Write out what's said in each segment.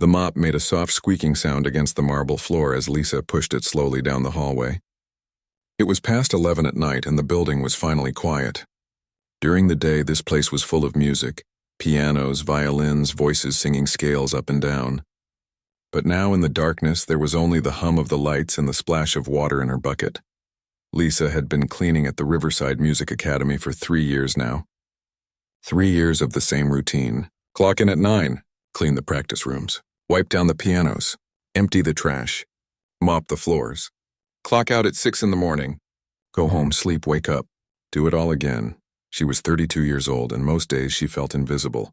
The mop made a soft squeaking sound against the marble floor as Lisa pushed it slowly down the hallway. It was past 11 at night and the building was finally quiet. During the day, this place was full of music, pianos, violins, voices singing scales up and down. But now in the darkness, there was only the hum of the lights and the splash of water in her bucket. Lisa had been cleaning at the Riverside Music Academy for 3 years now. 3 years of the same routine. Clock in at 9, clean the practice rooms, wipe down the pianos, empty the trash, mop the floors. Clock out at 6 in the morning, go home, sleep, wake up, do it all again. She was 32 years old and most days she felt invisible.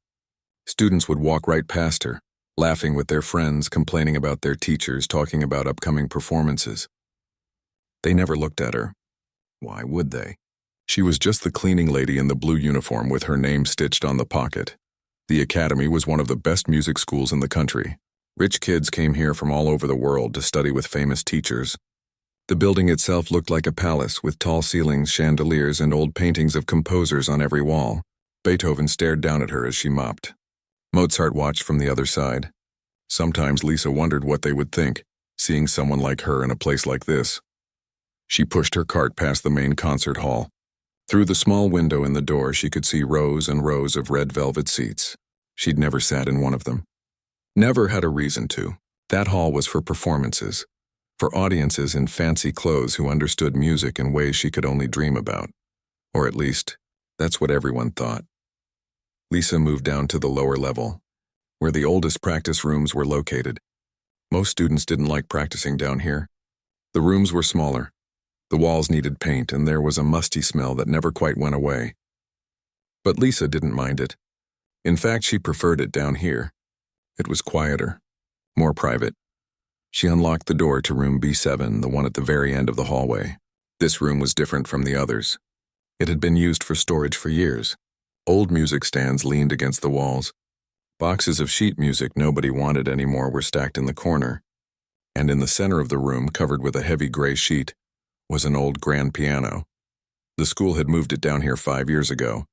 Students would walk right past her, laughing with their friends, complaining about their teachers, talking about upcoming performances. They never looked at her. Why would they? She was just the cleaning lady in the blue uniform with her name stitched on the pocket. The academy was one of the best music schools in the country. Rich kids came here from all over the world to study with famous teachers. The building itself looked like a palace with tall ceilings, chandeliers, and old paintings of composers on every wall. Beethoven stared down at her as she mopped. Mozart watched from the other side. Sometimes Lisa wondered what they would think, seeing someone like her in a place like this. She pushed her cart past the main concert hall. Through the small window in the door, she could see rows and rows of red velvet seats. She'd never sat in one of them. Never had a reason to. That hall was for performances, for audiences in fancy clothes who understood music in ways she could only dream about. Or at least, that's what everyone thought. Lisa moved down to the lower level, where the oldest practice rooms were located. Most students didn't like practicing down here. The rooms were smaller. The walls needed paint, and there was a musty smell that never quite went away. But Lisa didn't mind it. In fact, she preferred it down here. It was quieter, more private. She unlocked the door to room B7, the one at the very end of the hallway. This room was different from the others. It had been used for storage for years. Old music stands leaned against the walls. Boxes of sheet music nobody wanted anymore were stacked in the corner. And in the center of the room, covered with a heavy gray sheet, was an old grand piano. The school had moved it down here 5 years ago.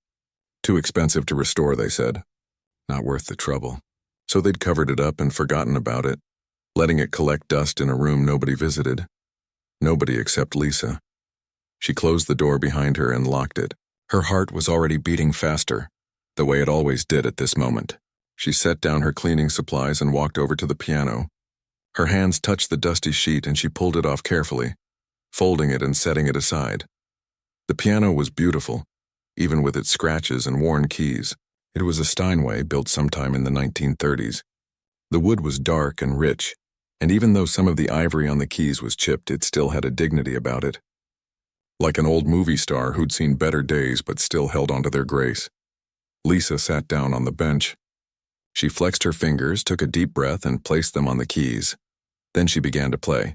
Too expensive to restore, they said. Not worth the trouble. So they'd covered it up and forgotten about it, letting it collect dust in a room nobody visited. Nobody except Lisa. She closed the door behind her and locked it. Her heart was already beating faster, the way it always did at this moment. She set down her cleaning supplies and walked over to the piano. Her hands touched the dusty sheet and she pulled it off carefully, folding it and setting it aside. The piano was beautiful, even with its scratches and worn keys. It was a Steinway built sometime in the 1930s. The wood was dark and rich, and even though some of the ivory on the keys was chipped, it still had a dignity about it. Like an old movie star who'd seen better days but still held onto their grace. Lisa sat down on the bench. She flexed her fingers, took a deep breath, and placed them on the keys. Then she began to play.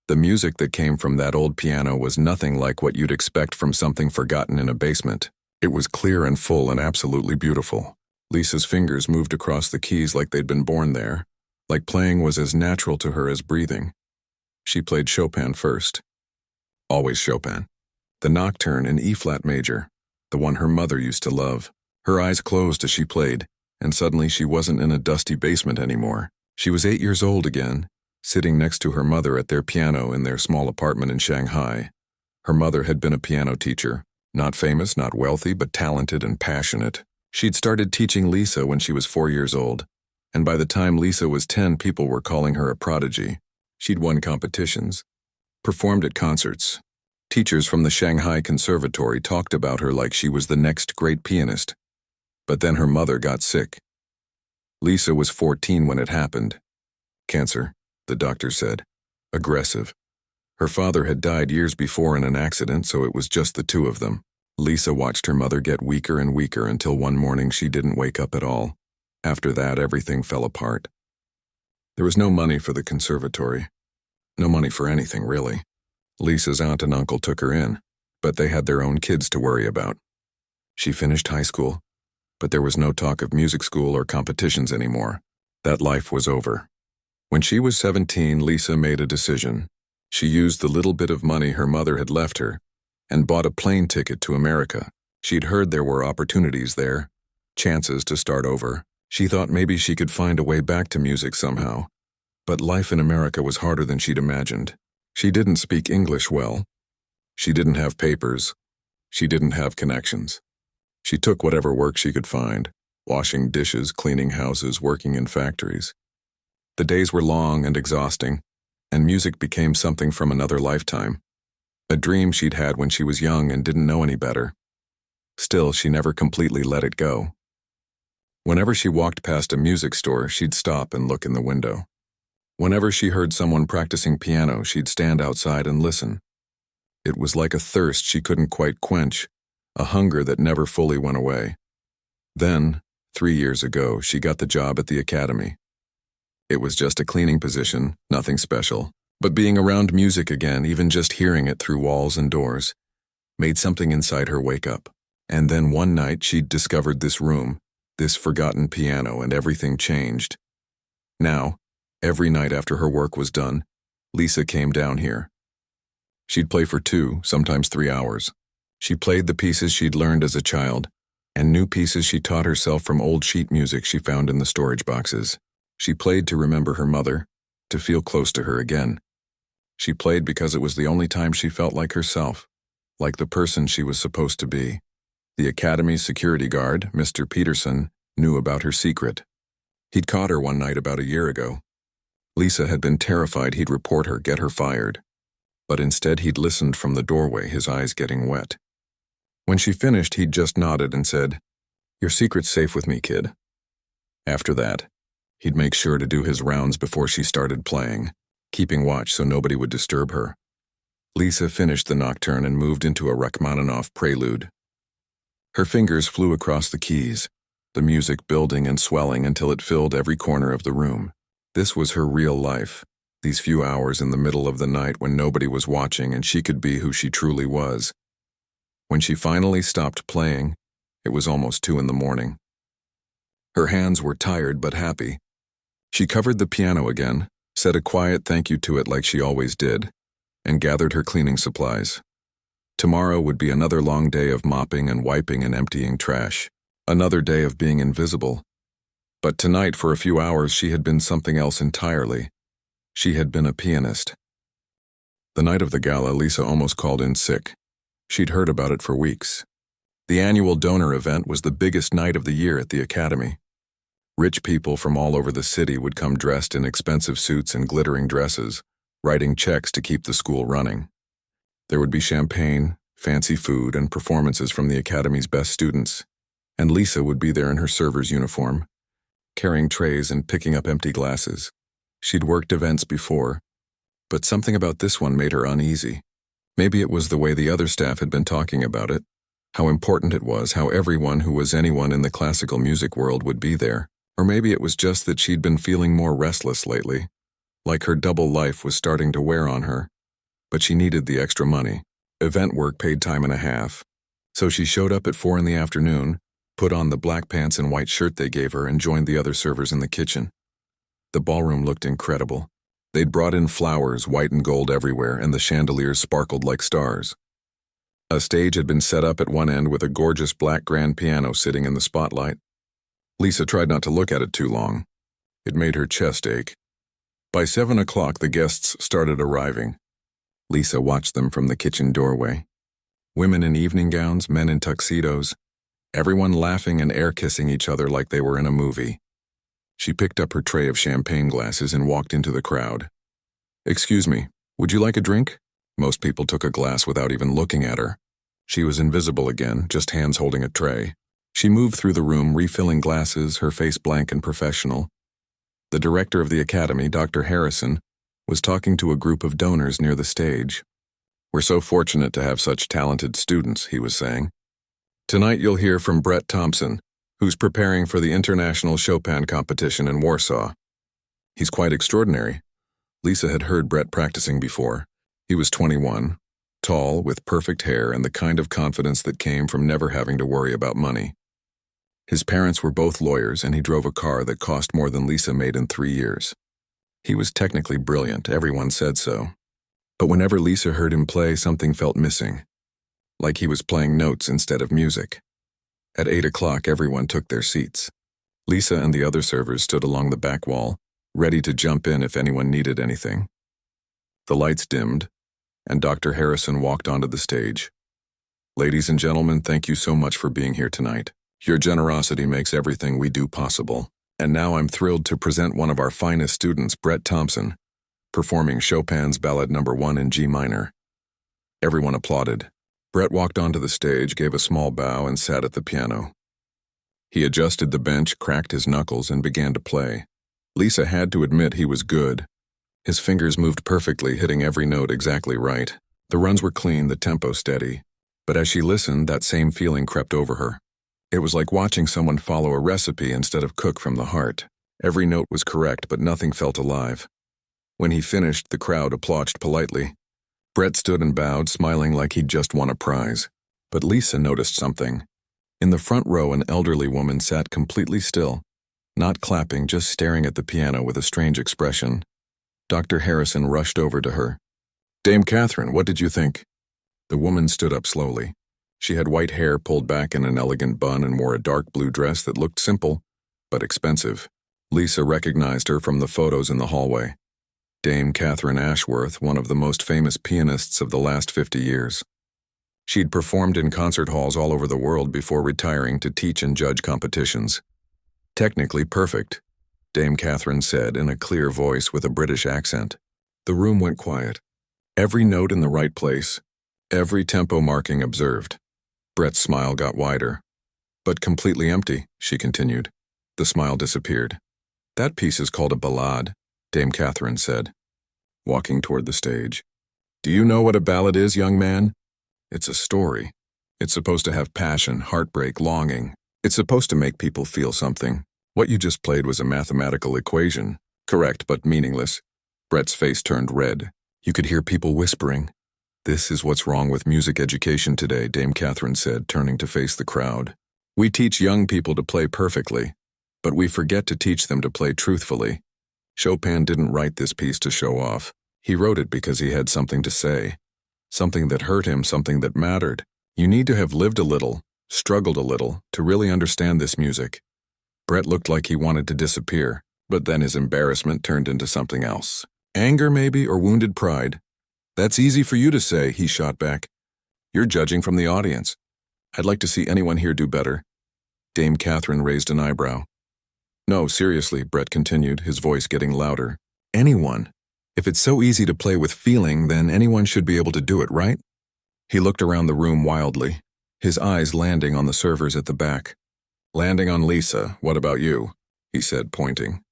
The music that came from that old piano was nothing like what you'd expect from something forgotten in a basement. It was clear and full and absolutely beautiful. Lisa's fingers moved across the keys like they'd been born there, like playing was as natural to her as breathing. She played Chopin first. Always Chopin. The Nocturne in E-flat major, the one her mother used to love. Her eyes closed as she played, and suddenly she wasn't in a dusty basement anymore. She was 8 years old again, sitting next to her mother at their piano in their small apartment in Shanghai. Her mother had been a piano teacher, not famous, not wealthy, but talented and passionate. She'd started teaching Lisa when she was 4 years old, and by the time Lisa was 10, people were calling her a prodigy. She'd won competitions, performed at concerts. Teachers from the Shanghai Conservatory talked about her like she was the next great pianist. But then her mother got sick. Lisa was 14 when it happened. Cancer, the doctor said. Aggressive. Her father had died years before in an accident, so it was just the two of them. Lisa watched her mother get weaker and weaker until one morning she didn't wake up at all. After that, everything fell apart. There was no money for the conservatory. No money for anything, really. Lisa's aunt and uncle took her in, but they had their own kids to worry about. She finished high school, but there was no talk of music school or competitions anymore. That life was over. When she was 17, Lisa made a decision. She used the little bit of money her mother had left her and bought a plane ticket to America. She'd heard there were opportunities there, chances to start over, She thought maybe she could find a way back to music somehow, but life in America was harder than she'd imagined. She didn't speak English well. She didn't have papers. She didn't have connections. She took whatever work she could find, washing dishes, cleaning houses, working in factories. The days were long and exhausting, and music became something from another lifetime, a dream she'd had when she was young and didn't know any better. Still, she never completely let it go. Whenever she walked past a music store, she'd stop and look in the window. Whenever she heard someone practicing piano, she'd stand outside and listen. It was like a thirst she couldn't quite quench, a hunger that never fully went away. Then, 3 years ago, she got the job at the academy. It was just a cleaning position, nothing special, but being around music again, even just hearing it through walls and doors, made something inside her wake up. And then one night she'd discovered this room, this forgotten piano, and everything changed. Now, every night after her work was done, Lisa came down here. She'd play for 2, sometimes 3 hours. She played the pieces she'd learned as a child, and new pieces she taught herself from old sheet music she found in the storage boxes. She played to remember her mother, to feel close to her again. She played because it was the only time she felt like herself, like the person she was supposed to be. The academy's security guard, Mr. Peterson, knew about her secret. He'd caught her one night about a year ago. Lisa had been terrified he'd report her, get her fired. But instead he'd listened from the doorway, his eyes getting wet. When she finished, he'd just nodded and said, "Your secret's safe with me, kid." After that, he'd make sure to do his rounds before she started playing, keeping watch so nobody would disturb her. Lisa finished the nocturne and moved into a Rachmaninoff prelude. Her fingers flew across the keys, the music building and swelling until it filled every corner of the room. This was her real life, these few hours in the middle of the night when nobody was watching and she could be who she truly was. When she finally stopped playing, it was almost 2 a.m. Her hands were tired but happy. She covered the piano again, said a quiet thank you to it like she always did, and gathered her cleaning supplies. Tomorrow would be another long day of mopping and wiping and emptying trash, another day of being invisible. But tonight, for a few hours, she had been something else entirely. She had been a pianist. The night of the gala, Lisa almost called in sick. She'd heard about it for weeks. The annual donor event was the biggest night of the year at the academy. Rich people from all over the city would come dressed in expensive suits and glittering dresses, writing checks to keep the school running. There would be champagne, fancy food, and performances from the academy's best students, and Lisa would be there in her server's uniform, carrying trays and picking up empty glasses. She'd worked events before, but something about this one made her uneasy. Maybe it was the way the other staff had been talking about it, how important it was, how everyone who was anyone in the classical music world would be there. Or maybe it was just that she'd been feeling more restless lately, like her double life was starting to wear on her. But she needed the extra money. Event work paid time and a half. So she showed up at 4 p.m, put on the black pants and white shirt they gave her, and joined the other servers in the kitchen. The ballroom looked incredible. They'd brought in flowers, white and gold everywhere, and the chandeliers sparkled like stars. A stage had been set up at one end with a gorgeous black grand piano sitting in the spotlight. Lisa tried not to look at it too long. It made her chest ache. By 7 o'clock, the guests started arriving. Lisa watched them from the kitchen doorway. Women in evening gowns, men in tuxedos, everyone laughing and air-kissing each other like they were in a movie. She picked up her tray of champagne glasses and walked into the crowd. "Excuse me, would you like a drink?" Most people took a glass without even looking at her. She was invisible again, just hands holding a tray. She moved through the room, refilling glasses, her face blank and professional. The director of the academy, Dr. Harrison, was talking to a group of donors near the stage. "We're so fortunate to have such talented students," he was saying. "Tonight you'll hear from Brett Thompson, who's preparing for the International Chopin competition in Warsaw. He's quite extraordinary." Lisa had heard Brett practicing before. He was 21, tall, with perfect hair and the kind of confidence that came from never having to worry about money. His parents were both lawyers, and he drove a car that cost more than Lisa made in 3 years. He was technically brilliant, everyone said so. But whenever Lisa heard him play, something felt missing, like he was playing notes instead of music. At 8 o'clock, everyone took their seats. Lisa and the other servers stood along the back wall, ready to jump in if anyone needed anything. The lights dimmed, and Dr. Harrison walked onto the stage. "Ladies and gentlemen, thank you so much for being here tonight. Your generosity makes everything we do possible. And now I'm thrilled to present one of our finest students, Brett Thompson, performing Chopin's Ballad No. 1 in G minor." Everyone applauded. Brett walked onto the stage, gave a small bow, and sat at the piano. He adjusted the bench, cracked his knuckles, and began to play. Lisa had to admit he was good. His fingers moved perfectly, hitting every note exactly right. The runs were clean, the tempo steady. But as she listened, that same feeling crept over her. It was like watching someone follow a recipe instead of cook from the heart. Every note was correct, but nothing felt alive. When he finished, the crowd applauded politely. Brett stood and bowed, smiling like he'd just won a prize. But Lisa noticed something. In the front row, an elderly woman sat completely still, not clapping, just staring at the piano with a strange expression. Dr. Harrison rushed over to her. "Dame Catherine, what did you think?" The woman stood up slowly. She had white hair pulled back in an elegant bun and wore a dark blue dress that looked simple, but expensive. Lisa recognized her from the photos in the hallway. Dame Catherine Ashworth, one of the most famous pianists of the last 50 years. She'd performed in concert halls all over the world before retiring to teach and judge competitions. "Technically perfect," Dame Catherine said in a clear voice with a British accent. The room went quiet. Every note in the right place, every tempo marking observed. Brett's smile got wider. "But completely empty," she continued. The smile disappeared. "That piece is called a ballade," Dame Catherine said, walking toward the stage. "Do you know what a ballad is, young man? It's a story. It's supposed to have passion, heartbreak, longing. It's supposed to make people feel something. What you just played was a mathematical equation. Correct, but meaningless." Brett's face turned red. You could hear people whispering. "This is what's wrong with music education today," Dame Catherine said, turning to face the crowd. "We teach young people to play perfectly, but we forget to teach them to play truthfully. Chopin didn't write this piece to show off. He wrote it because he had something to say. Something that hurt him, something that mattered. You need to have lived a little, struggled a little, to really understand this music." Brett looked like he wanted to disappear, but then his embarrassment turned into something else. "Anger, maybe, or wounded pride?" "That's easy for you to say," he shot back. "You're judging from the audience. I'd like to see anyone here do better." Dame Catherine raised an eyebrow. "No, seriously," Brett continued, his voice getting louder. "Anyone. If it's so easy to play with feeling, then anyone should be able to do it, right?" He looked around the room wildly, his eyes landing on the servers at the back. "Landing on Lisa, what about you?" he said, pointing.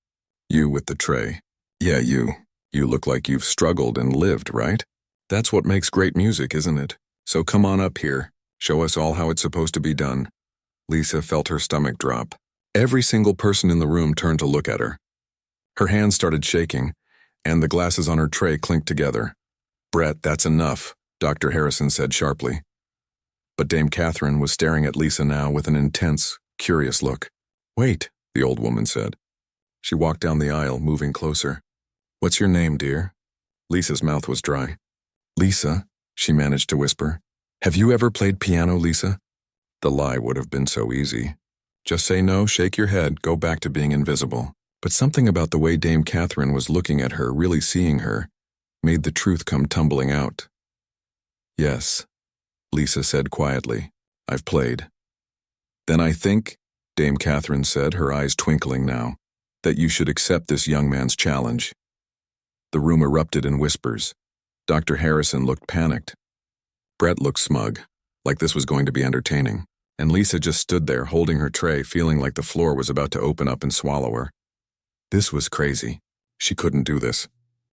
"You with the tray. Yeah, you. You look like you've struggled and lived, right? That's what makes great music, isn't it? So come on up here. Show us all how it's supposed to be done." Lisa felt her stomach drop. Every single person in the room turned to look at her. Her hands started shaking, and the glasses on her tray clinked together. "Brett, that's enough," Dr. Harrison said sharply. But Dame Catherine was staring at Lisa now with an intense, curious look. "Wait," the old woman said. She walked down the aisle, moving closer. "What's your name, dear?" Lisa's mouth was dry. "Lisa," she managed to whisper. "Have you ever played piano, Lisa?" The lie would have been so easy. Just say no, shake your head, go back to being invisible. But something about the way Dame Catherine was looking at her, really seeing her, made the truth come tumbling out. "Yes," Lisa said quietly. "I've played." "Then I think," Dame Catherine said, her eyes twinkling now, "that you should accept this young man's challenge." The room erupted in whispers. Dr. Harrison looked panicked. Brett looked smug, like this was going to be entertaining. And Lisa just stood there, holding her tray, feeling like the floor was about to open up and swallow her. This was crazy. She couldn't do this.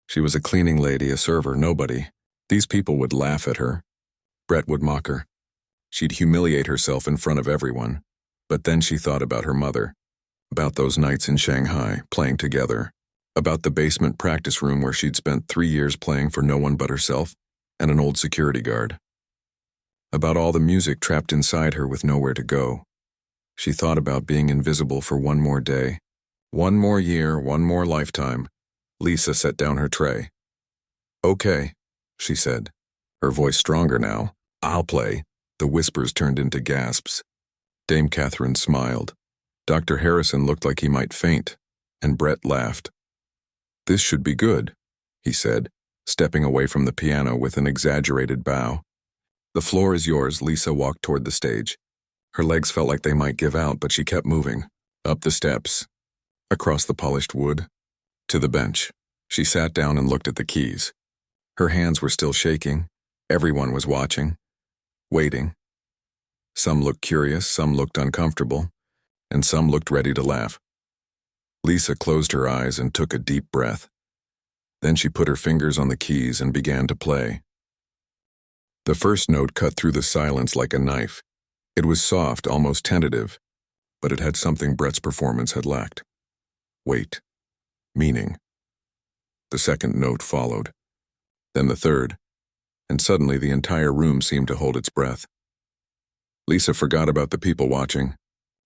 She was a cleaning lady, a server, nobody. These people would laugh at her. Brett would mock her. She'd humiliate herself in front of everyone. But then she thought about her mother, about those nights in Shanghai, playing together, about the basement practice room where she'd spent 3 years playing for no one but herself and an old security guard. About all the music trapped inside her with nowhere to go. She thought about being invisible for one more day, one more year, one more lifetime. Lisa set down her tray. "Okay," she said, her voice stronger now. "I'll play." The whispers turned into gasps. Dame Catherine smiled. Dr. Harrison looked like he might faint, and Brett laughed. "This should be good," he said, stepping away from the piano with an exaggerated bow. "The floor is yours." Lisa walked toward the stage. Her legs felt like they might give out, but she kept moving. Up the steps, across the polished wood, to the bench. She sat down and looked at the keys. Her hands were still shaking. Everyone was watching, waiting. Some looked curious, some looked uncomfortable, and some looked ready to laugh. Lisa closed her eyes and took a deep breath. Then she put her fingers on the keys and began to play. The first note cut through the silence like a knife. It was soft, almost tentative, but it had something Brett's performance had lacked. Weight. Meaning. The second note followed. Then the third, and suddenly the entire room seemed to hold its breath. Lisa forgot about the people watching.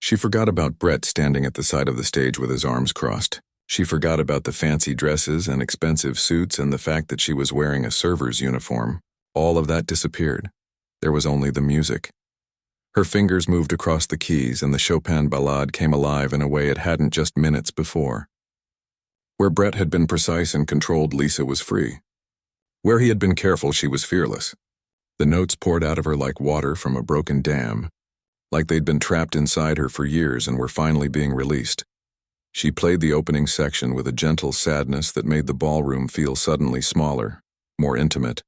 She forgot about Brett standing at the side of the stage with his arms crossed. She forgot about the fancy dresses and expensive suits and the fact that she was wearing a server's uniform. All of that disappeared. There was only the music. Her fingers moved across the keys and the Chopin ballade came alive in a way it hadn't just minutes before. Where Brett had been precise and controlled, Lisa was free. Where he had been careful, she was fearless. The notes poured out of her like water from a broken dam, like they'd been trapped inside her for years and were finally being released. She played the opening section with a gentle sadness that made the ballroom feel suddenly smaller, more intimate.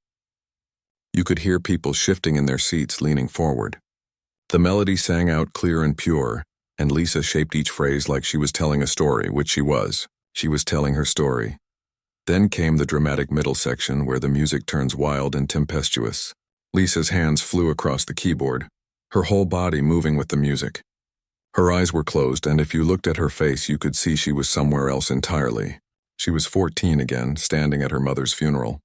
You could hear people shifting in their seats, leaning forward. The melody sang out clear and pure, and Lisa shaped each phrase like she was telling a story, which she was. She was telling her story. Then came the dramatic middle section where the music turns wild and tempestuous. Lisa's hands flew across the keyboard, her whole body moving with the music. Her eyes were closed, and if you looked at her face, you could see she was somewhere else entirely. She was 14 again, standing at her mother's funeral.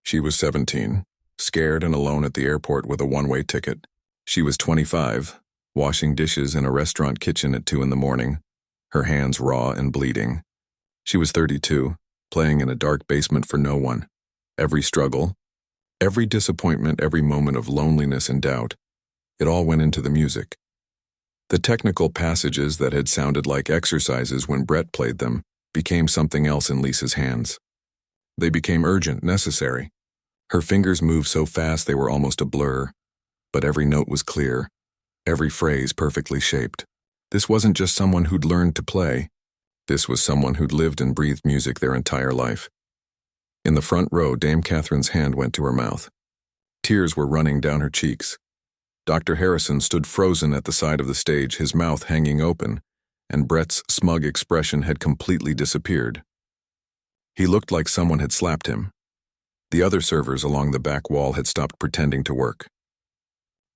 She was 17, scared and alone at the airport with a one-way ticket. She was 25, washing dishes in a restaurant kitchen at 2 in the morning, her hands raw and bleeding. She was 32, playing in a dark basement for no one. Every struggle, every disappointment, every moment of loneliness and doubt, it all went into the music. The technical passages that had sounded like exercises when Brett played them became something else in Lisa's hands. They became urgent, necessary. Her fingers moved so fast they were almost a blur, but every note was clear, every phrase perfectly shaped. This wasn't just someone who'd learned to play. This was someone who'd lived and breathed music their entire life. In the front row, Dame Catherine's hand went to her mouth. Tears were running down her cheeks. Dr. Harrison stood frozen at the side of the stage, his mouth hanging open, and Brett's smug expression had completely disappeared. He looked like someone had slapped him. The other servers along the back wall had stopped pretending to work.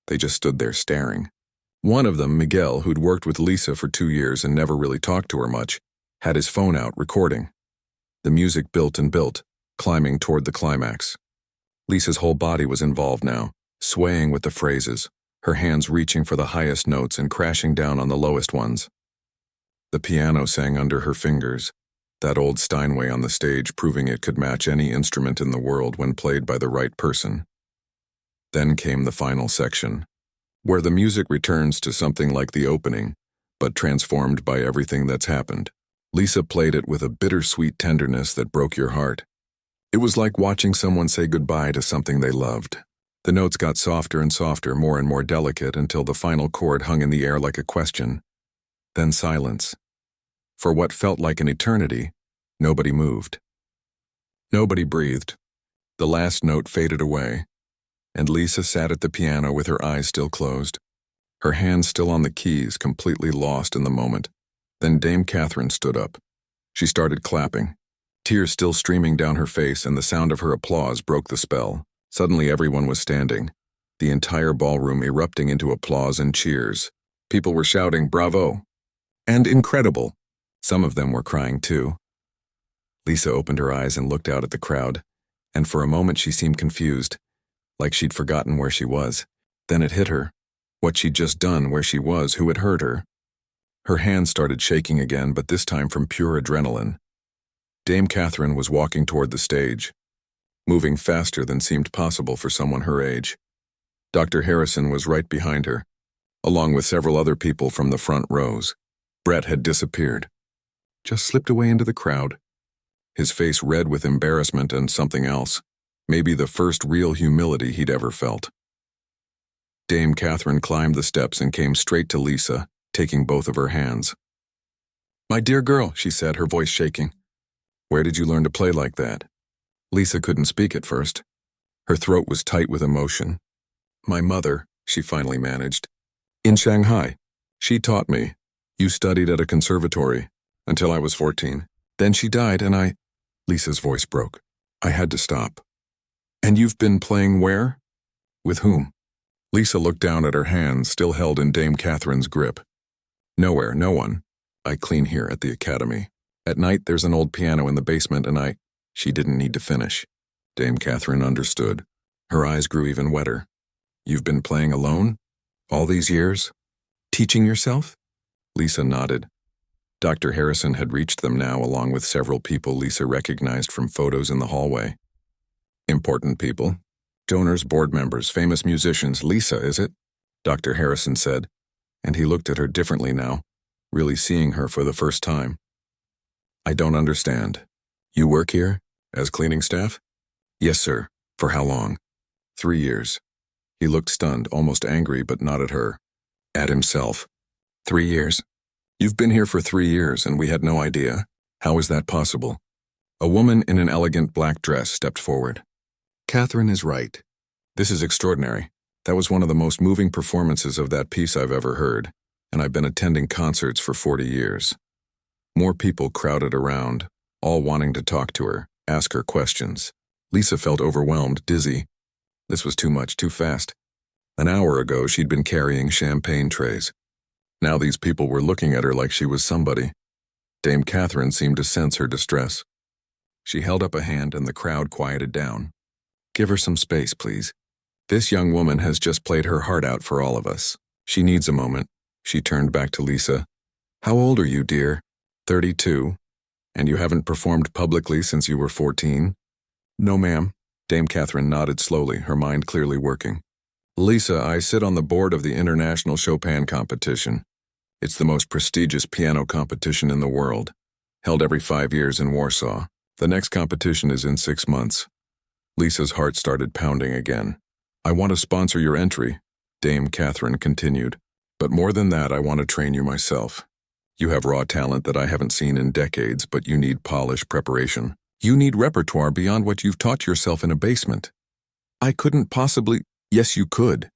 They just stood there staring. One of them, Miguel, who'd worked with Lisa for 2 years and never really talked to her much, had his phone out recording. The music built and built, climbing toward the climax. Lisa's whole body was involved now, swaying with the phrases, her hands reaching for the highest notes and crashing down on the lowest ones. The piano sang under her fingers, that old Steinway on the stage proving it could match any instrument in the world when played by the right person. Then came the final section, where the music returns to something like the opening, but transformed by everything that's happened. Lisa played it with a bittersweet tenderness that broke your heart. It was like watching someone say goodbye to something they loved. The notes got softer and softer, more and more delicate, until the final chord hung in the air like a question. Then silence. For what felt like an eternity, nobody moved. Nobody breathed. The last note faded away, and Lisa sat at the piano with her eyes still closed, her hands still on the keys, completely lost in the moment. Then Dame Catherine stood up. She started clapping, tears still streaming down her face, and the sound of her applause broke the spell. Suddenly everyone was standing, the entire ballroom erupting into applause and cheers. People were shouting, "Bravo!" and "Incredible!" Some of them were crying too. Lisa opened her eyes and looked out at the crowd, and for a moment she seemed confused, like she'd forgotten where she was. Then it hit her, what she'd just done, where she was, who had hurt her. Her hands started shaking again, but this time from pure adrenaline. Dame Catherine was walking toward the stage, moving faster than seemed possible for someone her age. Dr. Harrison was right behind her, along with several other people from the front rows. Brett had disappeared, just slipped away into the crowd, his face red with embarrassment and something else, maybe the first real humility he'd ever felt. Dame Catherine climbed the steps and came straight to Lisa, taking both of her hands. "My dear girl," she said, her voice shaking. "Where did you learn to play like that?" Lisa couldn't speak at first. Her throat was tight with emotion. "My mother," she finally managed. "In Shanghai. She taught me. You studied at a conservatory until I was 14. Then she died and I—" Lisa's voice broke. "I had to stop." "And you've been playing where? With whom?" Lisa looked down at her hands, still held in Dame Catherine's grip. "Nowhere, no one. I clean here at the academy. At night there's an old piano in the basement and I—" She didn't need to finish. Dame Catherine understood. Her eyes grew even wetter. "You've been playing alone? All these years? Teaching yourself?" Lisa nodded. Dr. Harrison had reached them now, along with several people Lisa recognized from photos in the hallway. "Important people. Donors, board members, famous musicians. Lisa, is it?" Dr. Harrison said, and he looked at her differently now, really seeing her for the first time. "I don't understand. You work here? As cleaning staff?" "Yes, sir. For how long?" 3 years. He looked stunned, almost angry, but not at her. At himself. 3 years? You've been here for 3 years and we had no idea. How is that possible?" A woman in an elegant black dress stepped forward. "Catherine is right. This is extraordinary. That was one of the most moving performances of that piece I've ever heard, and I've been attending concerts for 40 years. More people crowded around, all wanting to talk to her, ask her questions. Lisa felt overwhelmed, dizzy. This was too much, too fast. An hour ago, she'd been carrying champagne trays. Now these people were looking at her like she was somebody. Dame Catherine seemed to sense her distress. She held up a hand and the crowd quieted down. "Give her some space, please. This young woman has just played her heart out for all of us. She needs a moment." She turned back to Lisa. "How old are you, dear?" 32. "And you haven't performed publicly since you were 14? "No, ma'am." Dame Catherine nodded slowly, her mind clearly working. "Lisa, I sit on the board of the International Chopin Competition. It's the most prestigious piano competition in the world, held every 5 years in Warsaw. The next competition is in 6 months. Lisa's heart started pounding again. "I want to sponsor your entry," Dame Catherine continued. "But more than that, I want to train you myself. You have raw talent that I haven't seen in decades, but you need polish, preparation. You need repertoire beyond what you've taught yourself in a basement." "I couldn't possibly—" "Yes, you could,"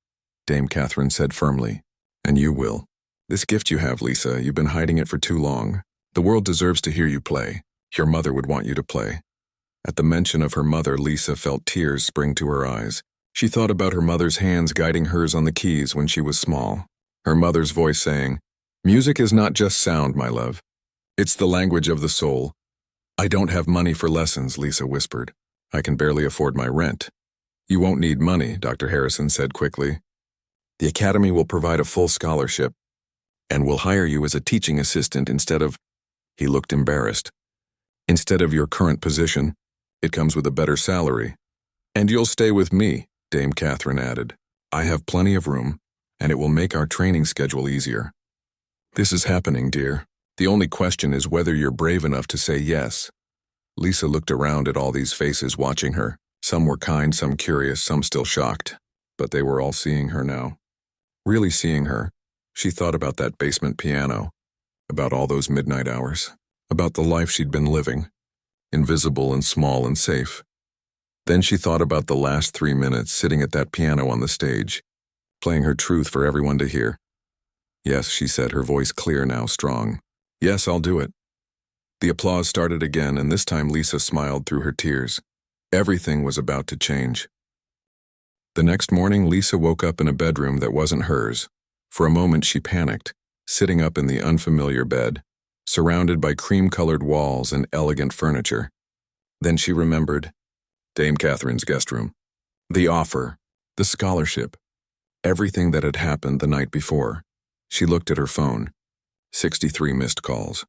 Dame Catherine said firmly. "And you will. This gift you have, Lisa, you've been hiding it for too long. The world deserves to hear you play. Your mother would want you to play." At the mention of her mother, Lisa felt tears spring to her eyes. She thought about her mother's hands guiding hers on the keys when she was small. Her mother's voice saying, "Music is not just sound, my love. It's the language of the soul." "I don't have money for lessons," Lisa whispered. "I can barely afford my rent." "You won't need money," Dr. Harrison said quickly. "The academy will provide a full scholarship, and will hire you as a teaching assistant instead of—" He looked embarrassed. "Instead of your current position. It comes with a better salary. And you'll stay with me," Dame Catherine added. "I have plenty of room, and it will make our training schedule easier." "This is happening, dear. The only question is whether you're brave enough to say yes." Lisa looked around at all these faces watching her. Some were kind, some curious, some still shocked. But they were all seeing her now. Really seeing her. She thought about that basement piano, about all those midnight hours, about the life she'd been living, invisible and small and safe. Then she thought about the last 3 minutes sitting at that piano on the stage, playing her truth for everyone to hear. "Yes," she said, her voice clear now, strong. "Yes, I'll do it." The applause started again, and this time Lisa smiled through her tears. Everything was about to change. The next morning, Lisa woke up in a bedroom that wasn't hers. For a moment she panicked, sitting up in the unfamiliar bed, surrounded by cream-colored walls and elegant furniture. Then she remembered Dame Catherine's guest room, the offer, the scholarship, everything that had happened the night before. She looked at her phone. 63 missed calls,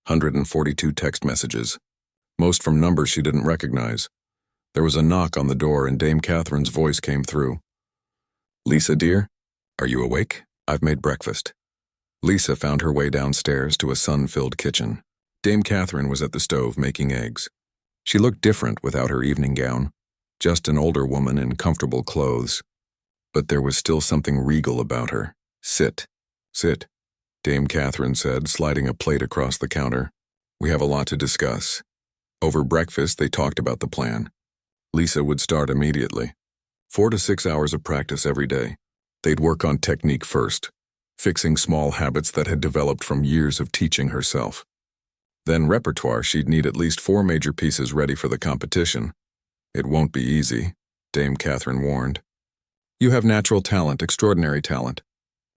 142 text messages, most from numbers she didn't recognize. There was a knock on the door and Dame Catherine's voice came through. "Lisa, dear, are you awake? I've made breakfast." Lisa found her way downstairs to a sun-filled kitchen. Dame Catherine was at the stove making eggs. She looked different without her evening gown, just an older woman in comfortable clothes. But there was still something regal about her. Sit. Sit, Dame Catherine said, sliding a plate across the counter. We have a lot to discuss. Over breakfast, they talked about the plan. Lisa would start immediately. 4 to 6 hours of practice every day. They'd work on technique first, fixing small habits that had developed from years of teaching herself. Then repertoire, she'd need at least 4 major pieces ready for the competition. It won't be easy, Dame Catherine warned. You have natural talent, extraordinary talent.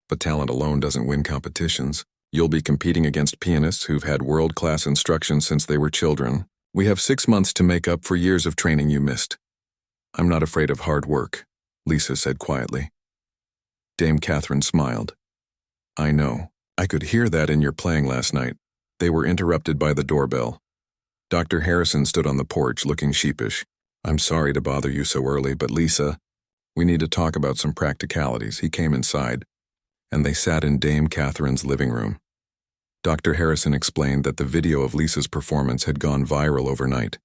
But talent alone doesn't win competitions. You'll be competing against pianists who've had world-class instruction since they were children. We have 6 months to make up for years of training you missed. I'm not afraid of hard work, Lisa said quietly. Dame Catherine smiled. I know. I could hear that in your playing last night. They were interrupted by the doorbell. Dr. Harrison stood on the porch looking sheepish. I'm sorry to bother you so early, but Lisa, we need to talk about some practicalities. He came inside, and they sat in Dame Catherine's living room. Dr. Harrison explained that the video of Lisa's performance had gone viral overnight.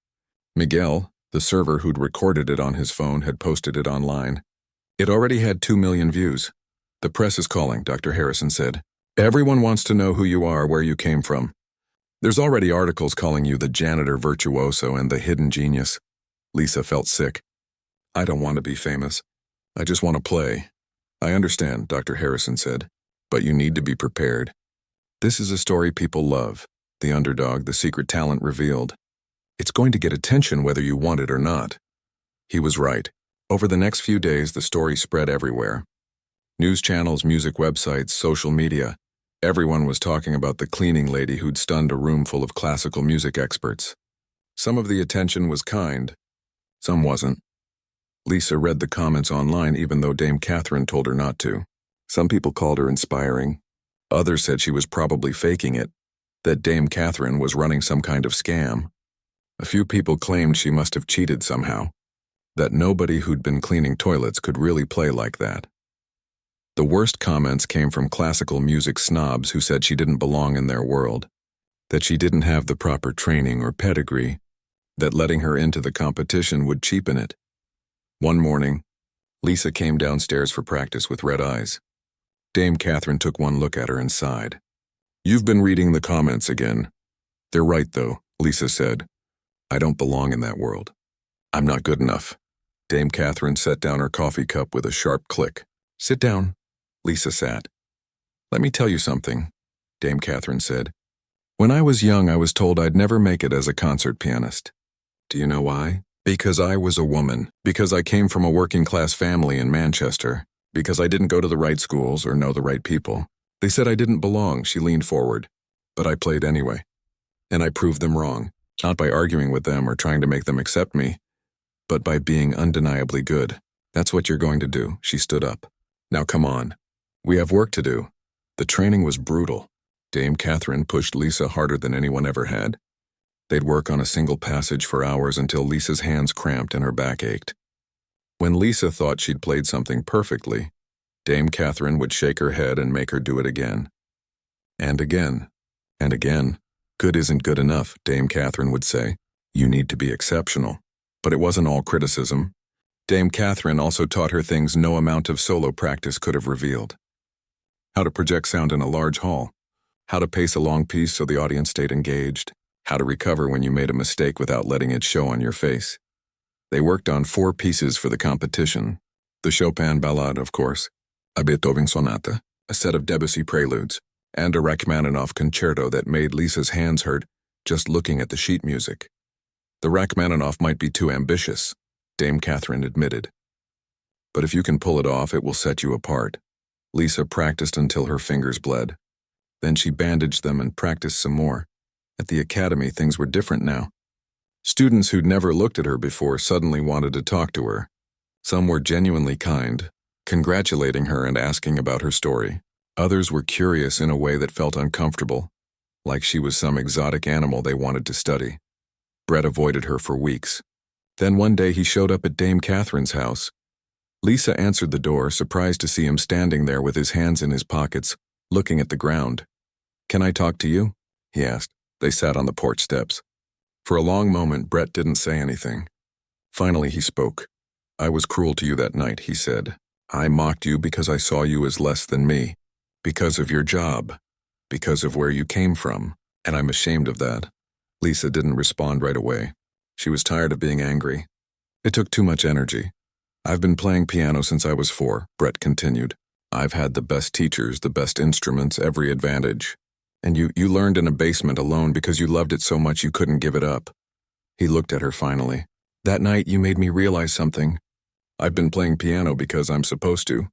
Miguel, the server who'd recorded it on his phone, had posted it online. It already had 2 million views. The press is calling, Dr. Harrison said. Everyone wants to know who you are, where you came from. There's already articles calling you the janitor virtuoso and the hidden genius. Lisa felt sick. I don't want to be famous. I just want to play. I understand, Dr. Harrison said, but you need to be prepared. This is a story people love, the underdog, the secret talent revealed. It's going to get attention whether you want it or not. He was right. Over the next few days, the story spread everywhere. News channels, music websites, social media. Everyone was talking about the cleaning lady who'd stunned a room full of classical music experts. Some of the attention was kind, some wasn't. Lisa read the comments online even though Dame Catherine told her not to. Some people called her inspiring. Others said she was probably faking it, that Dame Catherine was running some kind of scam. A few people claimed she must have cheated somehow, that nobody who'd been cleaning toilets could really play like that. The worst comments came from classical music snobs who said she didn't belong in their world, that she didn't have the proper training or pedigree, that letting her into the competition would cheapen it. One morning, Lisa came downstairs for practice with red eyes. Dame Catherine took one look at her and sighed. You've been reading the comments again. They're right, though, Lisa said. I don't belong in that world. I'm not good enough. Dame Catherine set down her coffee cup with a sharp click. Sit down. Lisa sat. Let me tell you something, Dame Catherine said. When I was young, I was told I'd never make it as a concert pianist. Do you know why? Because I was a woman. Because I came from a working-class family in Manchester. Because I didn't go to the right schools or know the right people. They said I didn't belong, she leaned forward. But I played anyway. And I proved them wrong. Not by arguing with them or trying to make them accept me, but by being undeniably good. That's what you're going to do, she stood up. Now come on. We have work to do. The training was brutal. Dame Catherine pushed Lisa harder than anyone ever had. They'd work on a single passage for hours until Lisa's hands cramped and her back ached. When Lisa thought she'd played something perfectly, Dame Catherine would shake her head and make her do it again. And again. And again. Good isn't good enough, Dame Catherine would say. You need to be exceptional. But it wasn't all criticism. Dame Catherine also taught her things no amount of solo practice could have revealed. How to project sound in a large hall. How to pace a long piece so the audience stayed engaged. How to recover when you made a mistake without letting it show on your face. They worked on 4 pieces for the competition. The Chopin Ballade, of course, a Beethoven Sonata, a set of Debussy preludes, and a Rachmaninoff concerto that made Lisa's hands hurt just looking at the sheet music. The Rachmaninoff might be too ambitious, Dame Catherine admitted. But if you can pull it off, it will set you apart. Lisa practiced until her fingers bled. Then she bandaged them and practiced some more. At the academy, things were different now. Students who'd never looked at her before suddenly wanted to talk to her. Some were genuinely kind, congratulating her and asking about her story. Others were curious in a way that felt uncomfortable, like she was some exotic animal they wanted to study. Brett avoided her for weeks. Then one day he showed up at Dame Catherine's house. Lisa answered the door, surprised to see him standing there with his hands in his pockets, looking at the ground. "Can I talk to you?" he asked. They sat on the porch steps. For a long moment, Brett didn't say anything. Finally, he spoke. "I was cruel to you that night," he said. "I mocked you because I saw you as less than me, because of your job, because of where you came from, and I'm ashamed of that." Lisa didn't respond right away. She was tired of being angry. It took too much energy. "I've been playing piano since I was 4, Brett continued. "I've had the best teachers, the best instruments, every advantage. And you learned in a basement alone because you loved it so much you couldn't give it up." He looked at her finally. "That night you made me realize something. I've been playing piano because I'm supposed to,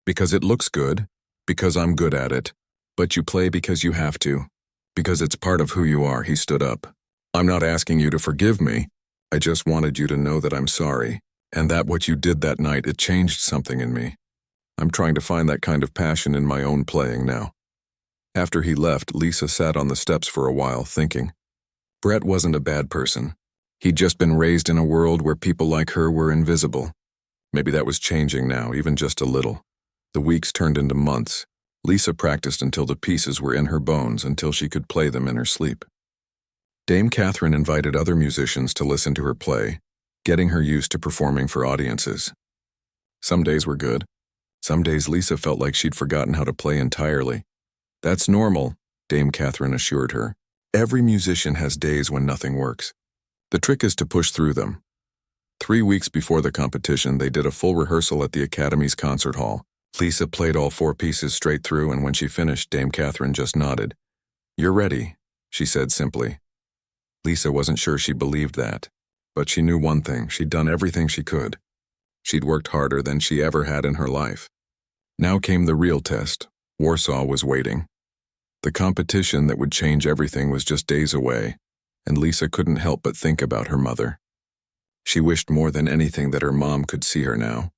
because it looks good, because I'm good at it. But you play because you have to, because it's part of who you are." He stood up. "I'm not asking you to forgive me. I just wanted you to know that I'm sorry, and that what you did that night, it changed something in me. I'm trying to find that kind of passion in my own playing now." After he left, Lisa sat on the steps for a while, thinking. Brett wasn't a bad person. He'd just been raised in a world where people like her were invisible. Maybe that was changing now, even just a little. The weeks turned into months. Lisa practiced until the pieces were in her bones, until she could play them in her sleep. Dame Catherine invited other musicians to listen to her play, getting her used to performing for audiences. Some days were good. Some days Lisa felt like she'd forgotten how to play entirely. "That's normal," Dame Catherine assured her. "Every musician has days when nothing works. The trick is to push through them." 3 weeks before the competition, they did a full rehearsal at the Academy's concert hall. Lisa played all 4 pieces straight through, and when she finished, Dame Catherine just nodded. "You're ready," she said simply. Lisa wasn't sure she believed that, but she knew one thing: she'd done everything she could. She'd worked harder than she ever had in her life. Now came the real test. Warsaw was waiting. The competition that would change everything was just days away, and Lisa couldn't help but think about her mother. She wished more than anything that her mom could see her now,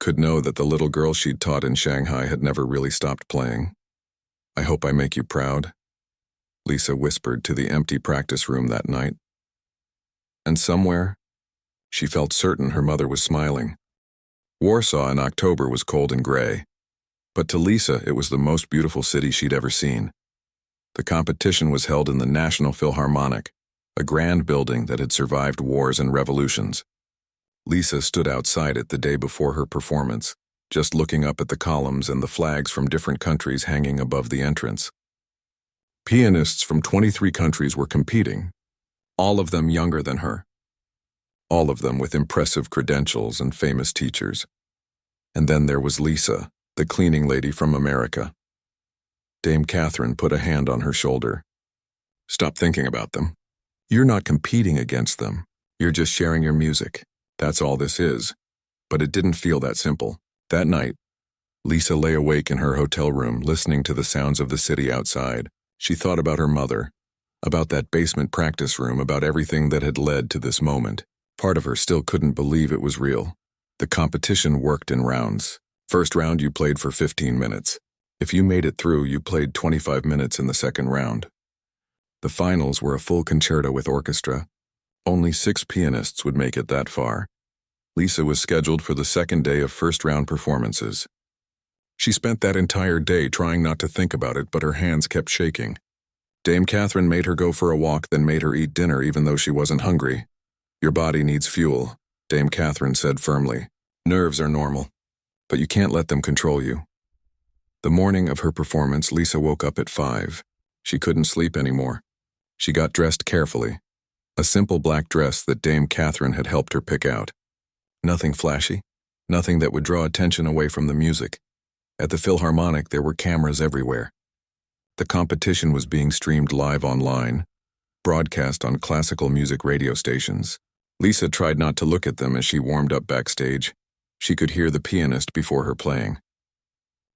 could know that the little girl she'd taught in Shanghai had never really stopped playing. "I hope I make you proud," Lisa whispered to the empty practice room that night. And somewhere, she felt certain her mother was smiling. Warsaw in October was cold and gray, but to Lisa it was the most beautiful city she'd ever seen. The competition was held in the National Philharmonic, a grand building that had survived wars and revolutions. Lisa stood outside it the day before her performance, just looking up at the columns and the flags from different countries hanging above the entrance. Pianists from 23 countries were competing, all of them younger than her, all of them with impressive credentials and famous teachers. And then there was Lisa, the cleaning lady from America. Dame Catherine put a hand on her shoulder. "Stop thinking about them. You're not competing against them. You're just sharing your music. That's all this is." But it didn't feel that simple. That night, Lisa lay awake in her hotel room, listening to the sounds of the city outside. She thought about her mother, about that basement practice room, about everything that had led to this moment. Part of her still couldn't believe it was real. The competition worked in rounds. First round, you played for 15 minutes. If you made it through, you played 25 minutes in the second round. The finals were a full concerto with orchestra. Only 6 pianists would make it that far. Lisa was scheduled for the second day of first-round performances. She spent that entire day trying not to think about it, but her hands kept shaking. Dame Catherine made her go for a walk, then made her eat dinner even though she wasn't hungry. "Your body needs fuel," Dame Catherine said firmly. "Nerves are normal, but you can't let them control you." The morning of her performance, Lisa woke up at 5. She couldn't sleep anymore. She got dressed carefully. A simple black dress that Dame Catherine had helped her pick out. Nothing flashy, nothing that would draw attention away from the music. At the Philharmonic, there were cameras everywhere. The competition was being streamed live online, broadcast on classical music radio stations. Lisa tried not to look at them as she warmed up backstage. She could hear the pianist before her playing.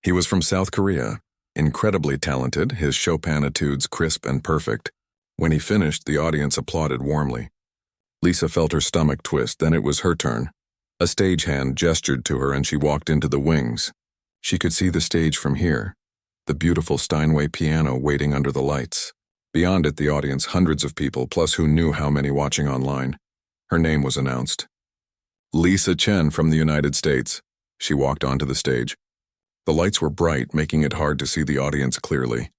He was from South Korea, incredibly talented, his Chopin etudes crisp and perfect. When he finished, the audience applauded warmly. Lisa felt her stomach twist, then it was her turn. A stagehand gestured to her and she walked into the wings. She could see the stage from here, the beautiful Steinway piano waiting under the lights. Beyond it, the audience, hundreds of people, plus who knew how many watching online. Her name was announced. "Lisa Chen from the United States." She walked onto the stage. The lights were bright, making it hard to see the audience clearly.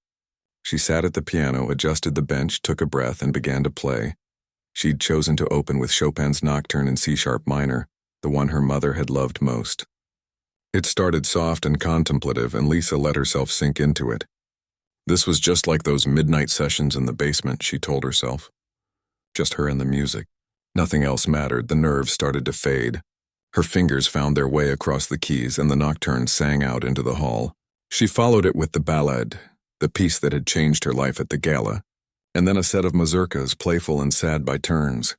She sat at the piano, adjusted the bench, took a breath, and began to play. She'd chosen to open with Chopin's Nocturne in C-sharp minor, the one her mother had loved most. It started soft and contemplative, and Lisa let herself sink into it. This was just like those midnight sessions in the basement, she told herself. Just her and the music. Nothing else mattered. The nerves started to fade. Her fingers found their way across the keys, and the nocturne sang out into the hall. She followed it with the ballade, the piece that had changed her life at the gala, and then a set of mazurkas, playful and sad by turns.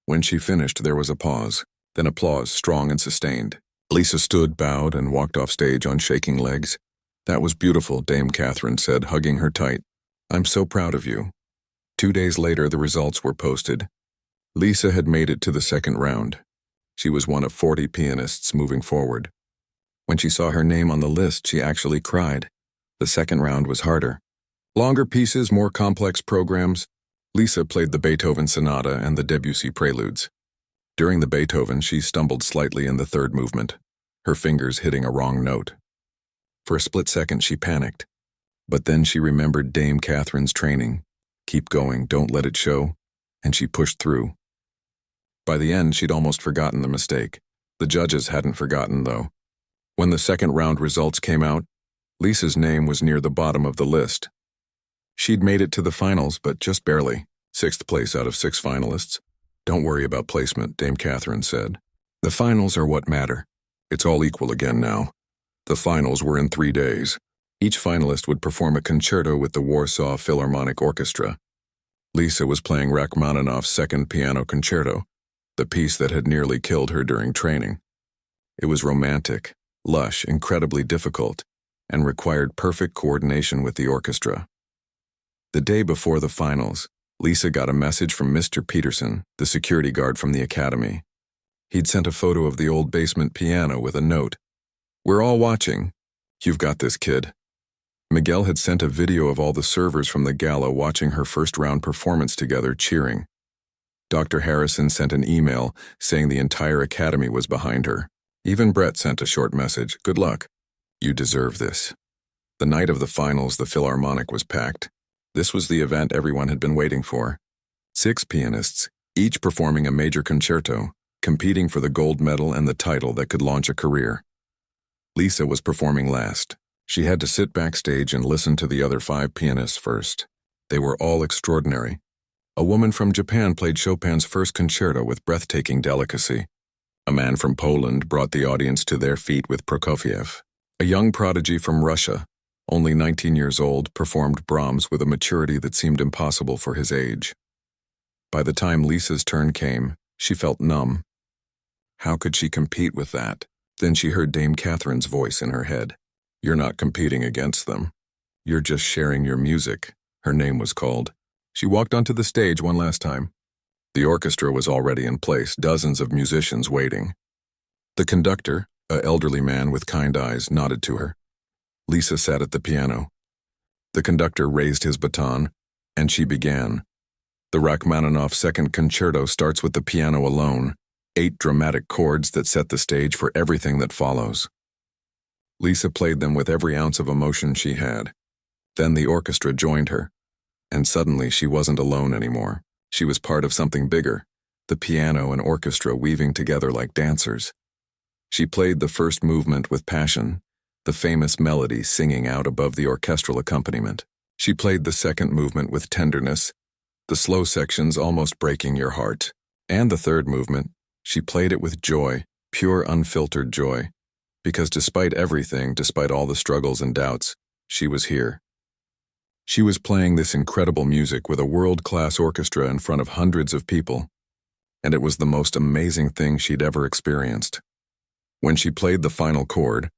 When she finished, there was a pause, then applause, strong and sustained. Lisa stood, bowed, and walked off stage on shaking legs. "That was beautiful," Dame Catherine said, hugging her tight. "I'm so proud of you." 2 days later, the results were posted. Lisa had made it to the second round. She was one of 40 pianists moving forward. When she saw her name on the list, she actually cried. The second round was harder. Longer pieces, more complex programs. Lisa played the Beethoven Sonata and the Debussy Preludes. During the Beethoven, she stumbled slightly in the third movement, her fingers hitting a wrong note. For a split second, she panicked. But then she remembered Dame Catherine's training. Keep going, don't let it show. And she pushed through. By the end, she'd almost forgotten the mistake. The judges hadn't forgotten, though. When the second round results came out, Lisa's name was near the bottom of the list. She'd made it to the finals, but just barely. 6th place out of 6 finalists. "Don't worry about placement," Dame Catherine said. "The finals are what matter. It's all equal again now." The finals were in 3 days. Each finalist would perform a concerto with the Warsaw Philharmonic Orchestra. Lisa was playing Rachmaninoff's Second Piano Concerto, the piece that had nearly killed her during training. It was romantic, lush, incredibly difficult, and required perfect coordination with the orchestra. The day before the finals, Lisa got a message from Mr. Peterson, the security guard from the academy. He'd sent a photo of the old basement piano with a note. "We're all watching. You've got this, kid." Miguel had sent a video of all the servers from the gala watching her first-round performance together, cheering. Dr. Harrison sent an email saying the entire academy was behind her. Even Brett sent a short message. "Good luck. You deserve this." The night of the finals, the Philharmonic was packed. This was the event everyone had been waiting for. 6 pianists, each performing a major concerto, competing for the gold medal and the title that could launch a career. Lisa was performing last. She had to sit backstage and listen to the other 5 pianists first. They were all extraordinary. A woman from Japan played Chopin's first concerto with breathtaking delicacy. A man from Poland brought the audience to their feet with Prokofiev. A young prodigy from Russia, only 19 years old, performed Brahms with a maturity that seemed impossible for his age. By the time Lisa's turn came, she felt numb. How could she compete with that? Then she heard Dame Catherine's voice in her head. "You're not competing against them. You're just sharing your music." Her name was called. She walked onto the stage one last time. The orchestra was already in place, dozens of musicians waiting. The conductor, an elderly man with kind eyes, nodded to her. Lisa sat at the piano. The conductor raised his baton, and she began. The Rachmaninoff Second Concerto starts with the piano alone, 8 dramatic chords that set the stage for everything that follows. Lisa played them with every ounce of emotion she had. Then the orchestra joined her. And suddenly she wasn't alone anymore. She was part of something bigger, the piano and orchestra weaving together like dancers. She played the first movement with passion, the famous melody singing out above the orchestral accompaniment. She played the second movement with tenderness, the slow sections almost breaking your heart. And the third movement, she played it with joy, pure unfiltered joy. Because despite everything, despite all the struggles and doubts, she was here. She was playing this incredible music with a world-class orchestra in front of hundreds of people, and it was the most amazing thing she'd ever experienced. When she played the final chord,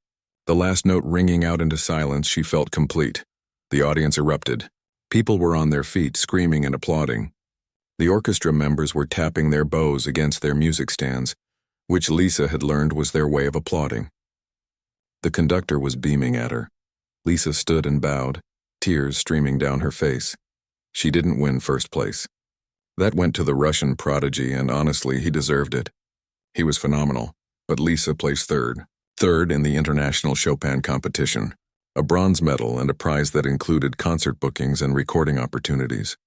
the last note ringing out into silence, she felt complete. The audience erupted. People were on their feet, screaming and applauding. The orchestra members were tapping their bows against their music stands, which Lisa had learned was their way of applauding. The conductor was beaming at her. Lisa stood and bowed, tears streaming down her face. She didn't win first place. That went to the Russian prodigy, and honestly, he deserved it. He was phenomenal, but Lisa placed third. Third in the International Chopin competition, a bronze medal and a prize that included concert bookings and recording opportunities.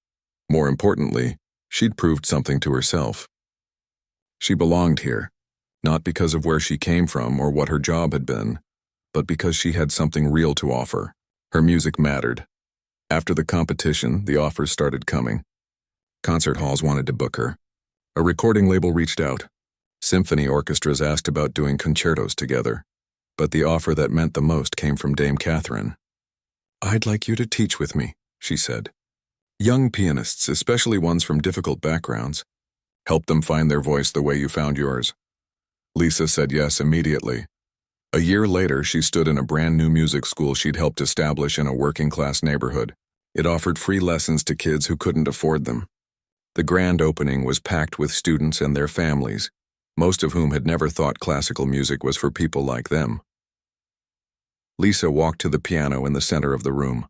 More importantly, she'd proved something to herself. She belonged here, not because of where she came from or what her job had been, but because she had something real to offer. Her music mattered. After the competition, the offers started coming. Concert halls wanted to book her. A recording label reached out. Symphony orchestras asked about doing concertos together. But the offer that meant the most came from Dame Catherine. "I'd like you to teach with me," she said. "Young pianists, especially ones from difficult backgrounds. Help them find their voice the way you found yours." Lisa said yes immediately. A year later, she stood in a brand new music school she'd helped establish in a working-class neighborhood. It offered free lessons to kids who couldn't afford them. The grand opening was packed with students and their families, most of whom had never thought classical music was for people like them. Lisa walked to the piano in the center of the room.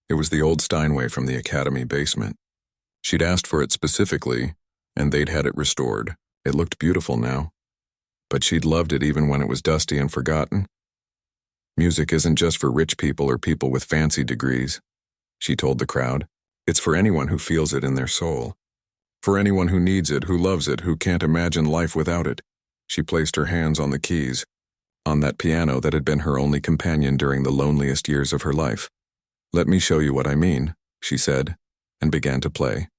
It was the old Steinway from the academy basement. She'd asked for it specifically, and they'd had it restored. It looked beautiful now. But she'd loved it even when it was dusty and forgotten. "Music isn't just for rich people or people with fancy degrees," she told the crowd. "It's for anyone who feels it in their soul. For anyone who needs it, who loves it, who can't imagine life without it." She placed her hands on the keys, on that piano that had been her only companion during the loneliest years of her life. "Let me show you what I mean," she said, and began to play.